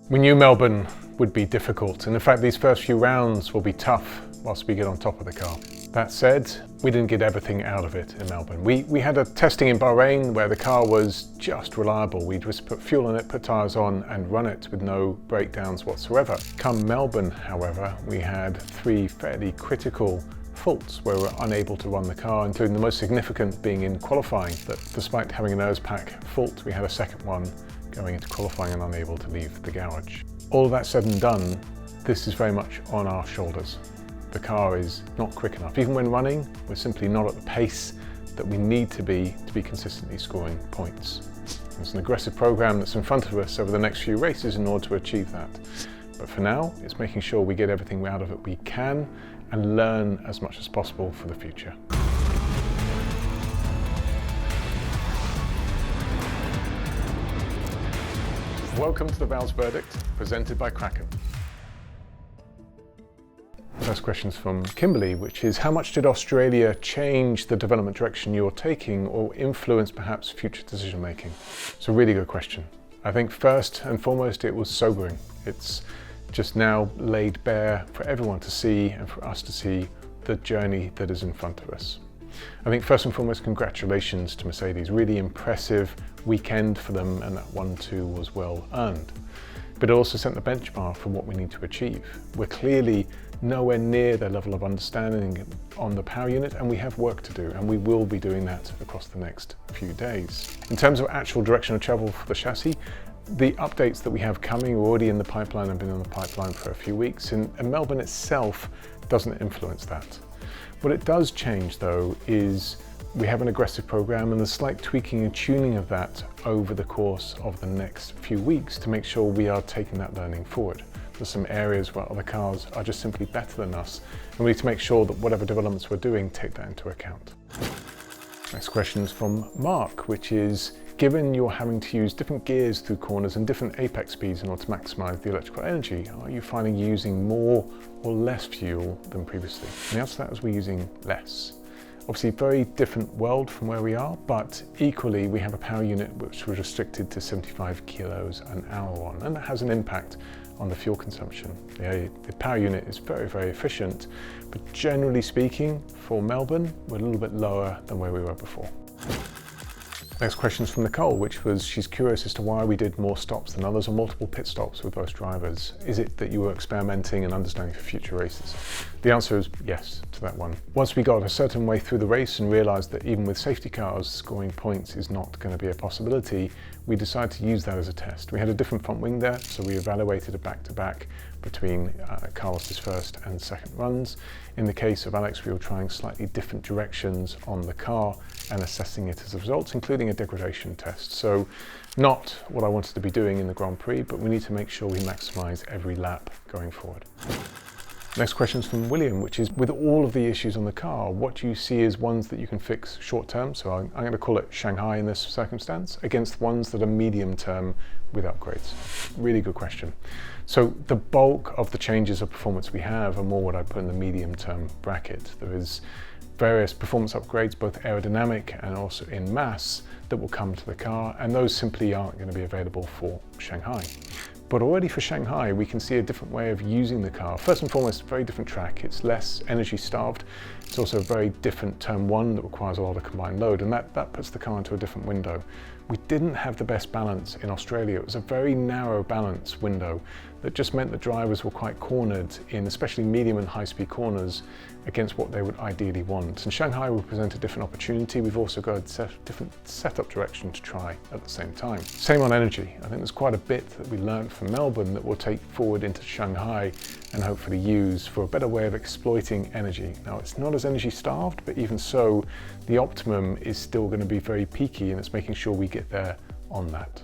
We knew Melbourne would be difficult, and in fact these first few rounds will be tough whilst we get on top of the car. That said, we didn't get everything out of it in Melbourne. We had a testing in Bahrain where the car was just reliable. We just put fuel in it, put tyres on and run it with no breakdowns whatsoever. Come Melbourne, however, we had 3 fairly critical faults where we were unable to run the car, including the most significant being in qualifying, that despite having a nose pack fault, we had a second one going into qualifying and unable to leave the garage. All of that said and done, this is very much on our shoulders. The car is not quick enough. Even when running, we're simply not at the pace that we need to be consistently scoring points. There's an aggressive program that's in front of us over the next few races in order to achieve that. But for now, it's making sure we get everything out of it we can and learn as much as possible for the future. Welcome to the Vowles Verdict, presented by Kraken. First question's from Kimberly, which is, how much did Australia change the development direction you're taking or influence perhaps future decision making? It's a really good question. I think first and foremost it was sobering. It's just now laid bare for everyone to see and for us to see the journey that is in front of us. I think first and foremost, congratulations to Mercedes. Really impressive weekend for them, and that 1-2 was well earned. But it also set the benchmark for what we need to achieve. We're clearly nowhere near their level of understanding on the power unit, and we have work to do, and we will be doing that across the next few days. In terms of actual direction of travel for the chassis, the updates that we have coming are already in the pipeline and been in the pipeline for a few weeks, and Melbourne itself doesn't influence that. What it does change though is we have an aggressive program and the slight tweaking and tuning of that over the course of the next few weeks to make sure we are taking that learning forward. There's some areas where other cars are just simply better than us, and we need to make sure that whatever developments we're doing take that into account. Next question is from Mark, which is, given you're having to use different gears through corners and different apex speeds in order to maximize the electrical energy, are you finding you using more or less fuel than previously? And the answer to that is we're using less. Obviously, very different world from where we are, but equally we have a power unit which was restricted to 75 kilos an hour on, and that has an impact on the fuel consumption. The power unit is very, very efficient, but generally speaking, for Melbourne, we're a little bit lower than where we were before. Next question is from Nicole, which was, she's curious as to why we did more stops than others or multiple pit stops with both drivers. Is it that you were experimenting and understanding for future races? The answer is yes to that one. Once we got a certain way through the race and realised that even with safety cars, scoring points is not going to be a possibility, we decided to use that as a test. We had a different front wing there, so we evaluated a back-to-back between Carlos's first and second runs. In the case of Alex, we were trying slightly different directions on the car and assessing it as a result, including a degradation test. So not what I wanted to be doing in the Grand Prix, but we need to make sure we maximise every lap going forward. Next question is from William, which is, with all of the issues on the car, what do you see as ones that you can fix short term, so I'm going to call it Shanghai in this circumstance, against ones that are medium term with upgrades? Really good question. So the bulk of the changes of performance we have are more what I put in the medium term bracket. There is various performance upgrades, both aerodynamic and also in mass, that will come to the car, and those simply aren't going to be available for Shanghai. But already for Shanghai, we can see a different way of using the car. First and foremost, a very different track. It's less energy starved. It's also a very different turn one that requires a lot of combined load, and that puts the car into a different window. We didn't have the best balance in Australia. It was a very narrow balance window that just meant that drivers were quite cornered in especially medium and high speed corners against what they would ideally want. And Shanghai will present a different opportunity. We've also got a different setup direction to try at the same time. Same on energy. I think there's quite a bit that we learned from Melbourne that we'll take forward into Shanghai and hopefully use for a better way of exploiting energy. Now, it's not as energy starved, but even so, the optimum is still going to be very peaky, and it's making sure we get there on that.